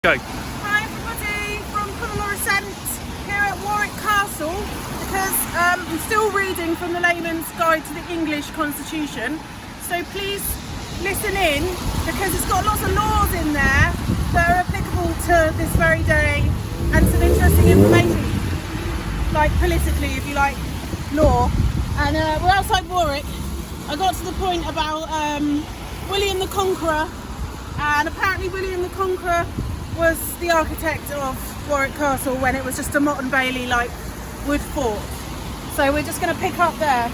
Go. Hi everybody from Assent here at Warwick Castle because I'm still reading from the Layman's Guide to the English Constitution, so please listen in because it's got lots of laws in there that are applicable to this very day and some interesting information, like politically if you like law. And we're outside Warwick. I got to the point about William the Conqueror, and apparently William the Conqueror was the architect of Warwick Castle when it was just a motte and bailey like wood fort. So we're just going to pick up there.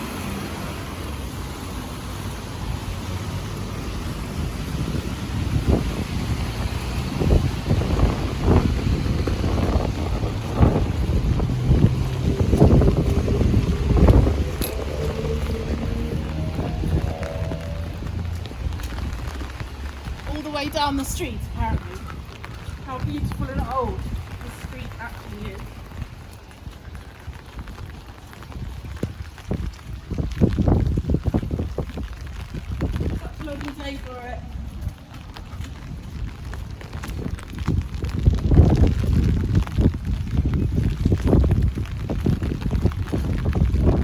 All the way down the street apparently. How beautiful and old this street actually is. Such a lovely day for it.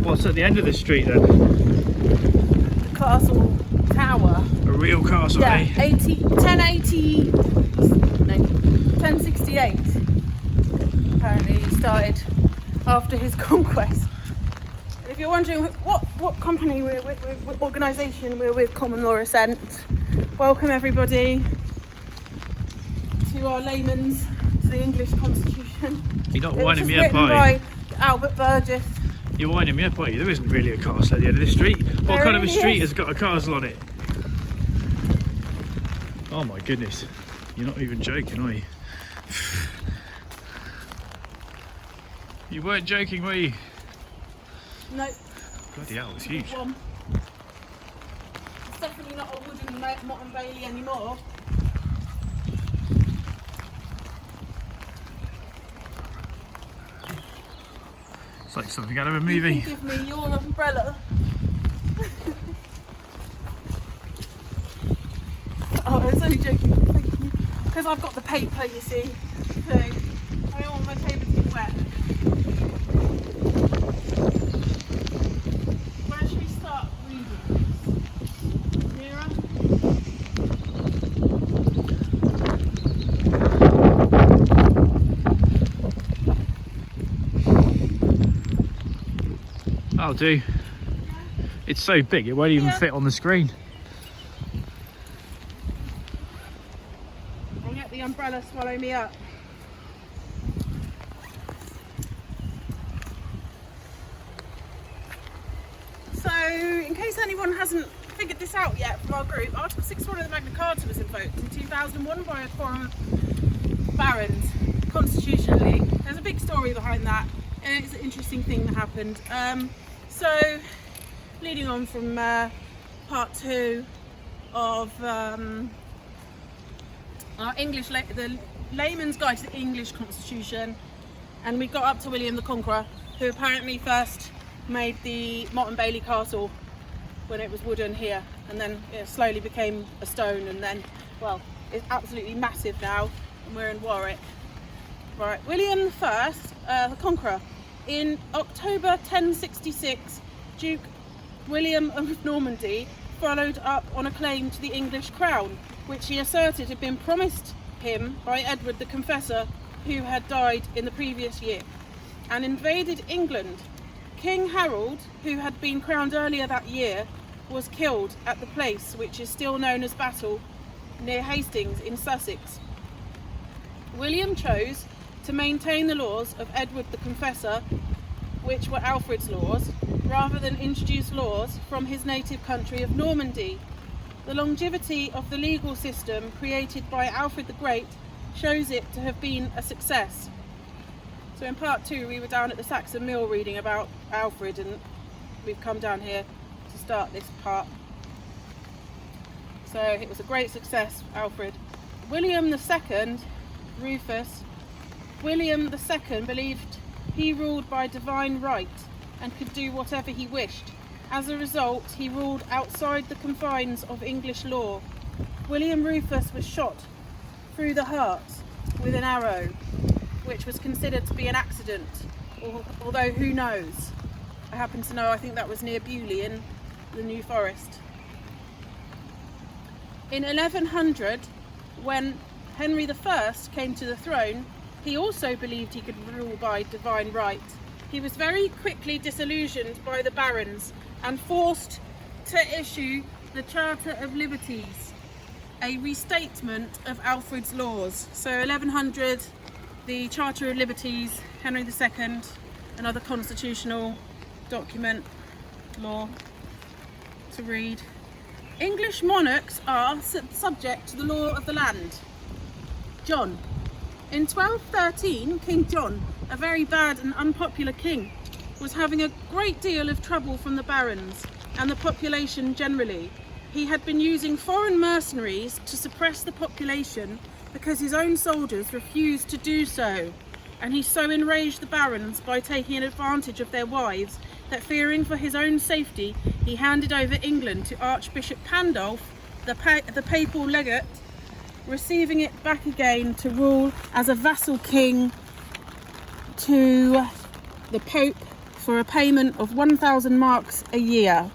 What's at the end of the street then? The castle tower. A real castle, Yeah, eh? 1068. Apparently he started after his conquest. If you're wondering what company we're with, what organisation we're with, Common Law Assent, welcome everybody to our Layman's, to the English Constitution. You're not It was winding just me up, written are you? by Burgess. You're winding me up, are you? There isn't really a castle at the end of the street. What There kind of a really street is. has got a castle on it? Oh my goodness. You're not even joking, are you? You weren't joking, were you? No. Bloody hell, it's huge. One. It's definitely not a wooden motte and bailey anymore. It's like something out of a You movie. can give me your umbrella. Oh, I was only joking. Thank you. Because I've got the paper, you see. So I don't want my paper to get wet. Where should we start reading this? Nearer? I'll do. It's so big it won't even Yeah. fit on the screen. I'll let the umbrella swallow me up. So, in case anyone hasn't figured this out yet from our group, Article 61 of the Magna Carta was invoked in 2001 by a quorum of barons constitutionally. There's a big story behind that, and it's an interesting thing that happened. So, leading on from part 2 of our the Layman's Guide to the English Constitution, and we got up to William the Conqueror, who apparently first made the motte and bailey castle when it was wooden here, and then it slowly became a stone, and then, well, it's absolutely massive now, and we're in Warwick. Right, William I, the Conqueror. In October 1066, Duke William of Normandy followed up on a claim to the English crown, which he asserted had been promised him by Edward the Confessor, who had died in the previous year, and invaded England. King Harold, who had been crowned earlier that year, was killed at the place which is still known as Battle, near Hastings in Sussex. William chose to maintain the laws of Edward the Confessor, which were Alfred's laws, rather than introduce laws from his native country of Normandy. The longevity of the legal system created by Alfred the Great shows it to have been a success. So in part 2 we were down at the Saxon Mill reading about Alfred, and we've come down here to start this part. So it was a great success, Alfred. William II, Rufus. William II believed he ruled by divine right and could do whatever he wished. As a result, he ruled outside the confines of English law. William Rufus was shot through the heart with an arrow, which was considered to be an accident, although who knows. I happen to know, I think that was near Bewley in the New Forest. In 1100, when Henry I came to the throne, he also believed he could rule by divine right. He was very quickly disillusioned by the barons and forced to issue the Charter of Liberties, a restatement of Alfred's laws. So 1100, the Charter of Liberties, Henry II, another constitutional document, law to read. English monarchs are subject to the law of the land. John. In 1213, King John, a very bad and unpopular king, was having a great deal of trouble from the barons and the population generally. He had been using foreign mercenaries to suppress the population because his own soldiers refused to do so, and he so enraged the barons by taking advantage of their wives that, fearing for his own safety, he handed over England to Archbishop Pandulph, the papal legate, receiving it back again to rule as a vassal king to the Pope for a payment of 1,000 marks a year.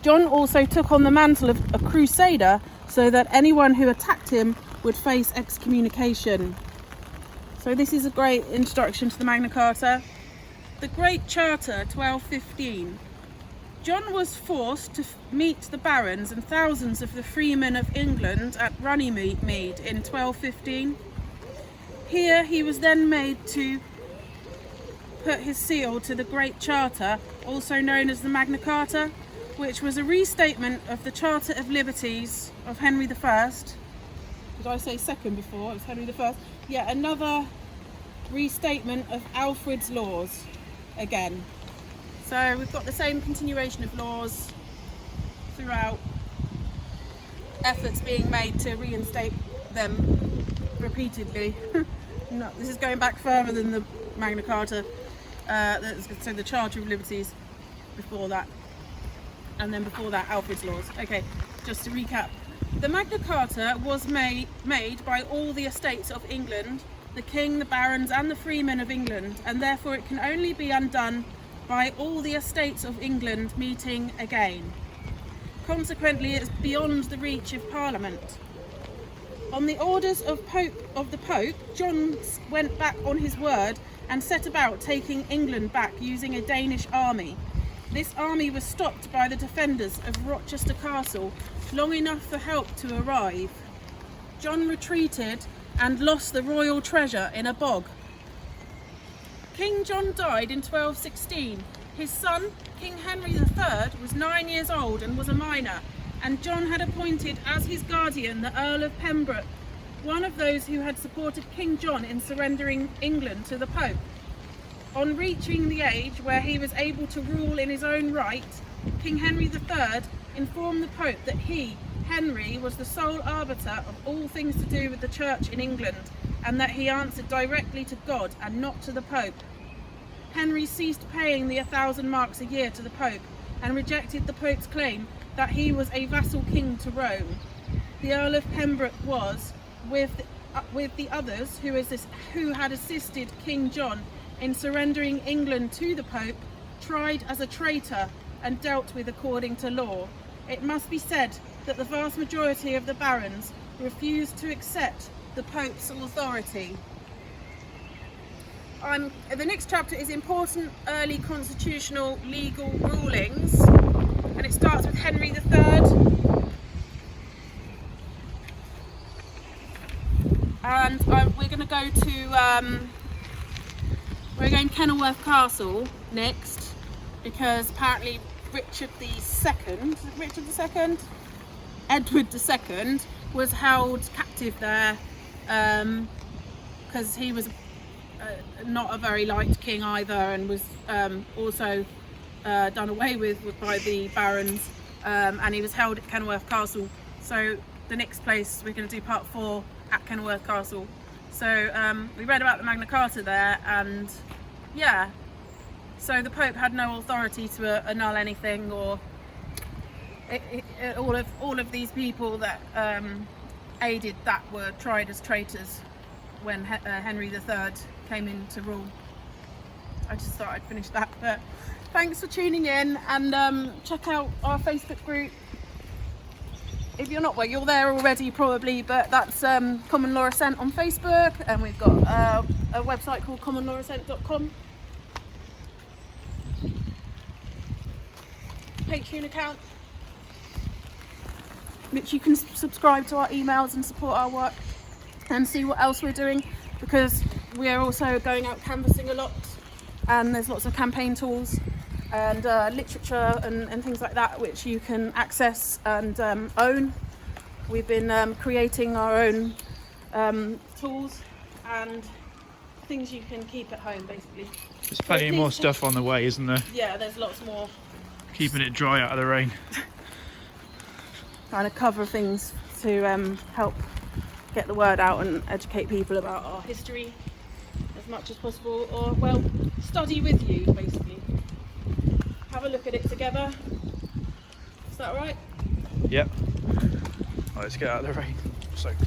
John also took on the mantle of a crusader so that anyone who attacked him would face excommunication. So this is a great introduction to the Magna Carta. The Great Charter, 1215. John was forced to meet the barons and thousands of the freemen of England at Runnymede in 1215. Here he was then made to put his seal to the Great Charter, also known as the Magna Carta, which was a restatement of the Charter of Liberties of Henry I. Did I say second before? It was Henry I. Yeah, another restatement of Alfred's laws again. So we've got the same continuation of laws throughout, efforts being made to reinstate them repeatedly. No, this is going back further than the Magna Carta, so the Charter of Liberties before that, and then before that Alfred's laws. Okay, just to recap. The Magna Carta was made by all the estates of England, the king, the barons and the freemen of England, and therefore it can only be undone by all the estates of England meeting again. Consequently, it's beyond the reach of Parliament. On the orders of the Pope, John went back on his word and set about taking England back using a Danish army. This army was stopped by the defenders of Rochester Castle long enough for help to arrive. John retreated and lost the royal treasure in a bog. King John died in 1216. His son, King Henry III, was 9 years old and was a minor, and John had appointed as his guardian the Earl of Pembroke, one of those who had supported King John in surrendering England to the Pope. On reaching the age where he was able to rule in his own right, King Henry III informed the Pope that he, Henry, was the sole arbiter of all things to do with the Church in England, and that he answered directly to God and not to the Pope. Henry ceased paying the 1,000 marks a year to the Pope and rejected the Pope's claim that he was a vassal king to Rome. The Earl of Pembroke was, with the others who had assisted King John in surrendering England to the Pope, tried as a traitor and dealt with according to law. It must be said that the vast majority of the barons refused to accept the Pope's authority. The next chapter is important early constitutional legal rulings, and it starts with Henry III. And we're going to go to we're going to Kenilworth Castle next, because apparently Edward II was held captive there, because he was not a very liked king either, and was also done away with by the barons, and he was held at Kenilworth Castle. So the next place we're going to do part 4 at Kenilworth Castle. So we read about the Magna Carta there, and yeah, so the Pope had no authority to annul anything, or all of these people that aided that were tried as traitors when Henry III came in to rule. I just thought I'd finish that, but thanks for tuning in, and check out our Facebook group. If you're not, well, you're there already probably, but that's Common Law Assent on Facebook, and we've got a website called commonlawassent.com. Patreon account, which you can subscribe to our emails and support our work and see what else we're doing, because we are also going out canvassing a lot, and there's lots of campaign tools and literature and things like that which you can access and own. We've been creating our own tools and things you can keep at home, basically. There's plenty more stuff on the way, isn't there? Yeah, there's lots more. Keeping it dry out of the rain. Trying to cover things to help get the word out and educate people about our history as much as possible, or, well, study with you, basically. Have a look at it together. Is that all right? Yep. Right, let's get out of the rain. Soaked.